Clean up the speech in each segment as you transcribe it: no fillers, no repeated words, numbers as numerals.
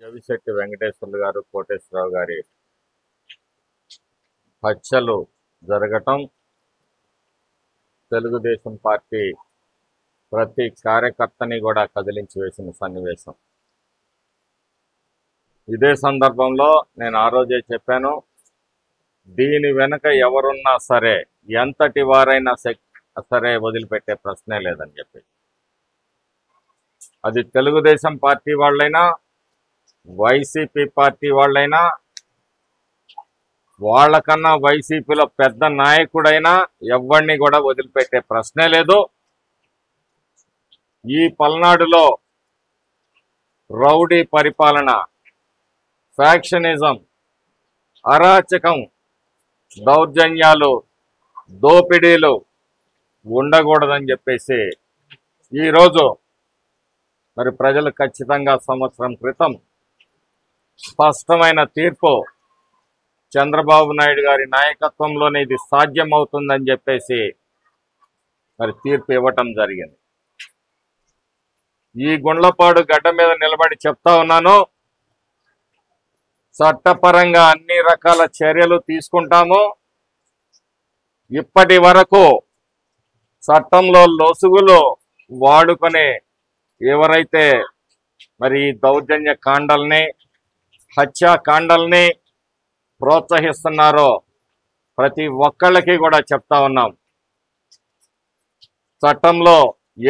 జవిశెట్టి వెంకటేశ్వర్లు గారు, కోటేశ్వరరావు గారి హత్యలు జరగటం తెలుగుదేశం పార్టీ ప్రతి కార్యకర్తని కూడా కదిలించి వేసిన సన్నివేశం. ఇదే సందర్భంలో నేను ఆ రోజే చెప్పాను, దీని వెనుక ఎవరున్నా సరే, ఎంతటి వారైనా సరే వదిలిపెట్టే ప్రశ్నే లేదని చెప్పి. అది తెలుగుదేశం పార్టీ వాళ్ళైనా, వైసీపీ పార్టీ వాళ్ళైనా, వాళ్ళకన్నా వైసీపీలో పెద్ద నాయకుడైనా ఎవరిని కూడా వదిలిపెట్టే ప్రశ్నే లేదు. ఈ పల్నాడులో రౌడీ పరిపాలన, ఫ్యాక్షనిజం, అరాచకం, దౌర్జన్యాలు, దోపిడీలు ఉండకూడదని చెప్పేసి ఈరోజు మరి ప్రజలు ఖచ్చితంగా సంవత్సరం క్రితం స్పష్టమైన తీర్పు, చంద్రబాబు నాయుడు గారి నాయకత్వంలోనే ఇది సాధ్యమవుతుందని చెప్పేసి మరి తీర్పు ఇవ్వటం జరిగింది. ఈ గుండ్లపాడు గడ్డ మీద నిలబడి చెప్తా ఉన్నాను, చట్టపరంగా అన్ని రకాల చర్యలు తీసుకుంటాము. ఇప్పటి వరకు చట్టంలో లొసుగులు వాడుకొని ఎవరైతే మరి ఈ దౌర్జన్య కాండల్ని, హత్యాకాండల్ని ప్రోత్సహిస్తున్నారో ప్రతి ఒక్కళ్ళకి కూడా చెప్తా ఉన్నాం, చట్టంలో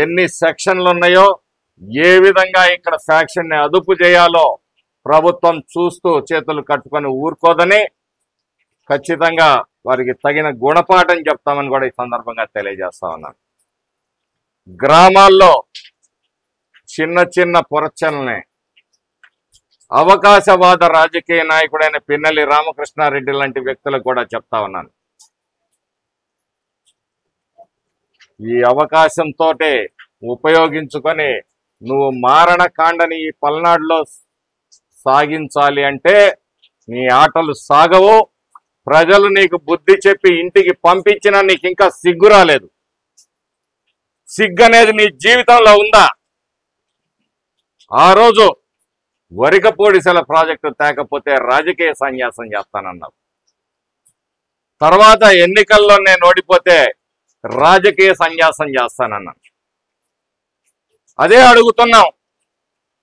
ఎన్ని సెక్షన్లు ఉన్నాయో, ఏ విధంగా ఇక్కడ ఫ్యాక్షన్ని అదుపు చేయాలో ప్రభుత్వం చూస్తూ చేతులు కట్టుకొని ఊరుకోదని ఖచ్చితంగా వారికి తగిన గుణపాఠం చెప్తామని కూడా ఈ సందర్భంగా తెలియజేస్తా ఉన్నాను. గ్రామాల్లో చిన్న చిన్న పొరచల్ని అవకాశవాద రాజకీయ నాయకుడైన పిన్నెల్లి రామకృష్ణారెడ్డి లాంటి వ్యక్తులకు కూడా చెప్తా ఉన్నాను, ఈ అవకాశంతో ఉపయోగించుకొని నువ్వు మారణకాండని ఈ పల్నాడులో సాగించాలి అంటే నీ ఆటలు సాగవు. ప్రజలు నీకు బుద్ధి చెప్పి ఇంటికి పంపించినా నీకు ఇంకా సిగ్గు రాలేదు. సిగ్గు అనేది నీ జీవితంలో ఉందా? ఆ రోజు వరికపూడిసెల ప్రాజెక్టు తేకపోతే రాజకీయ సన్యాసం చేస్తానన్నావు. తర్వాత ఎన్నికల్లో నేను ఓడిపోతే రాజకీయ సన్యాసం చేస్తానన్నాను. అదే అడుగుతున్నాం,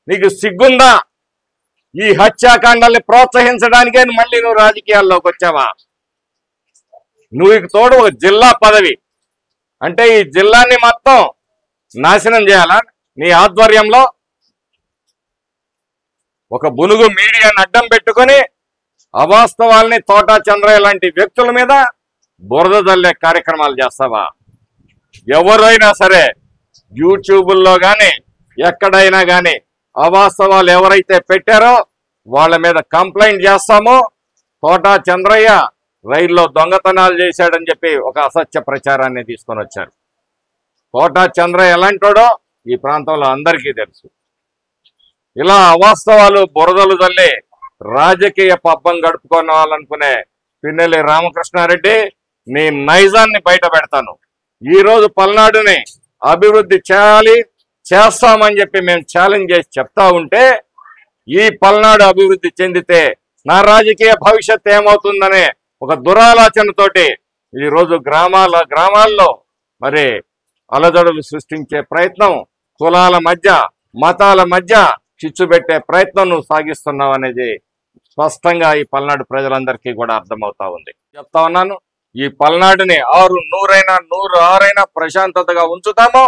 నీకు సిగ్గుందా? ఈ హత్యాకాండాల్ని ప్రోత్సహించడానికే మళ్ళీ నువ్వు రాజకీయాల్లోకి వచ్చావా? నువ్వు తోడు ఒక జిల్లా పదవి అంటే ఈ జిల్లాని మొత్తం నాశనం చేయాలా నీ ఆధ్వర్యంలో? ఒక బులుగు మీడియాని అడ్డం పెట్టుకొని అవాస్తవాల్ని తోటా చంద్రయ్య లాంటి వ్యక్తుల మీద బురద జల్లే కార్యక్రమాలు చేస్తావా? ఎవరైనా సరే యూట్యూబుల్లో కానీ ఎక్కడైనా కానీ అవాస్తవాలు ఎవరైతే పెట్టారో వాళ్ళ మీద కంప్లైంట్ చేస్తామో. తోటా చంద్రయ్య రైల్లో దొంగతనాలు చేశాడని చెప్పి ఒక అసత్య ప్రచారాన్ని తీసుకొని వచ్చారు. తోటా చంద్రయ్య ఎలాంటోడో ఈ ప్రాంతంలో అందరికీ తెలుసు. ఇలా అవాస్తవాలు బురదలు తల్లి రాజకీయ పబ్బం గడుపుకోవాలనుకునే పిన్నెల్లి రామకృష్ణారెడ్డి, నీ నైజాన్ని బయట పెడతాను. ఈరోజు పల్నాడుని అభివృద్ధి చేస్తామని చెప్పి మేము ఛాలెంజ్ చేసి చెప్తా ఉంటే, ఈ పల్నాడు అభివృద్ధి చెందితే నా రాజకీయ భవిష్యత్ ఏమవుతుందనే ఒక దురాలోచనతోటి ఈరోజు గ్రామాల్లో మరి అలజడులు సృష్టించే ప్రయత్నం, కులాల మధ్య మతాల మధ్య చిచ్చు పెట్టే ప్రయత్నం నువ్వు సాగిస్తున్నావు అనేది స్పష్టంగా ఈ పల్నాడు ప్రజలందరికీ కూడా అర్థమవుతా ఉంది. చెప్తా ఉన్నాను, ఈ పల్నాడుని 100 ప్రశాంతతగా ఉంచుతాము.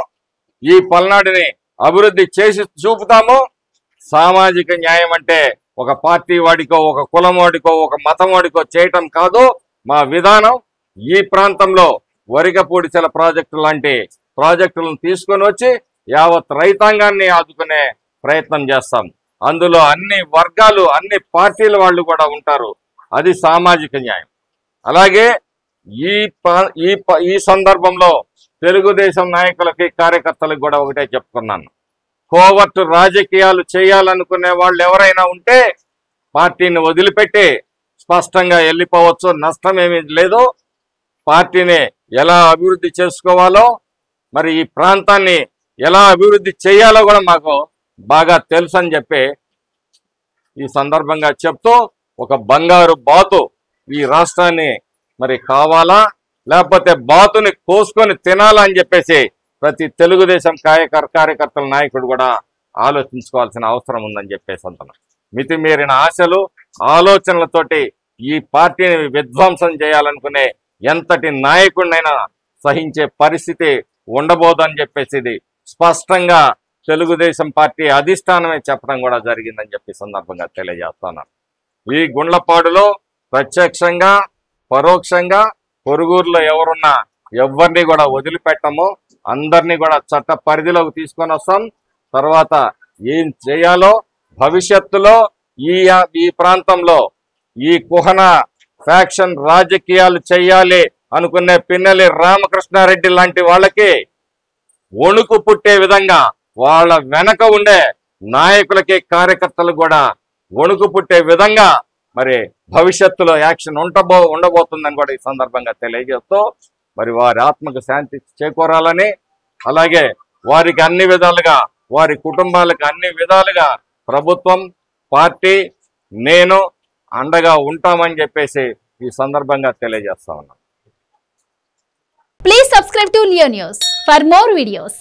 ఈ పల్నాడుని అభివృద్ధి చేసి చూపుతాము. సామాజిక న్యాయం అంటే ఒక పార్టీ వాడికో, ఒక కులం వాడికో, ఒక మతం వాడికో చేయటం కాదు మా విధానం. ఈ ప్రాంతంలో వరికపూడిసెల ప్రాజెక్టు లాంటి ప్రాజెక్టులను తీసుకొని వచ్చి యావత్ రైతాంగాన్ని ఆదుకునే ప్రయత్నం చేస్తాం. అందులో అన్ని వర్గాలు, అన్ని పార్టీల వాళ్ళు కూడా ఉంటారు. అది సామాజిక న్యాయం. అలాగే ఈ సందర్భంలో తెలుగుదేశం నాయకులకి, కార్యకర్తలకు కూడా ఒకటే చెప్తున్నాను, కోవర్టు రాజకీయాలు చేయాలనుకునే వాళ్ళు ఎవరైనా ఉంటే పార్టీని వదిలిపెట్టి స్పష్టంగా వెళ్ళిపోవచ్చు, నష్టమేమీ లేదు. పార్టీని ఎలా అభివృద్ధి చేసుకోవాలో, మరి ఈ ప్రాంతాన్ని ఎలా అభివృద్ధి చేయాలో కూడా మాకు బాగా తెలుసు అని చెప్పి ఈ సందర్భంగా చెప్తూ ఒక బంగారు బాతు ఈ రాష్ట్రాన్ని మరి కావాలా లేకపోతే బాతుని కోసుకొని తినాలా అని చెప్పేసి ప్రతి తెలుగుదేశం కార్యకర్తల నాయకుడు కూడా ఆలోచించుకోవాల్సిన అవసరం ఉందని చెప్పేసి అంటున్నాను. మితిమీరిన ఆశలు ఆలోచనలతోటి ఈ పార్టీని విధ్వంసం చేయాలనుకునే ఎంతటి నాయకుడినైనా సహించే పరిస్థితి ఉండబోదని చెప్పేసి ఇది స్పష్టంగా తెలుగుదేశం పార్టీ అధిష్టానమే చెప్పడం కూడా జరిగిందని చెప్పి సందర్భంగా తెలియజేస్తున్నాను. ఈ గుండ్లపాడులో ప్రత్యక్షంగా పరోక్షంగా పొరుగురులో ఎవరున్నా ఎవరిని కూడా వదిలిపెట్టము, అందరినీ కూడా చట్ట పరిధిలోకి తీసుకొని వస్తాం. తర్వాత ఏం చేయాలో భవిష్యత్తులో ఈ ప్రాంతంలో ఈ కుహన ఫ్యాక్షన్ రాజకీయాలు చేయాలి అనుకునే పిన్నెల్లి రామకృష్ణారెడ్డి లాంటి వాళ్ళకి వణుకు పుట్టే విధంగా వాళ్ళ వెనక ఉండే నాయకులకి కార్యకర్తలు కూడా వణుకు పుట్టే విధంగా మరి భవిష్యత్తులో యాక్షన్ ఉండబోతుందని కూడా ఈ సందర్భంగా తెలియజేస్తూ మరి వారి ఆత్మకు శాంతి చేకూరాలని, అలాగే వారికి అన్ని విధాలుగా వారి కుటుంబాలకు అన్ని విధాలుగా ప్రభుత్వం పార్టీ నేను అండగా ఉంటామని చెప్పేసి ఈ సందర్భంగా తెలియజేస్తా ఉన్నాను. Please subscribe to Leo News for more videos.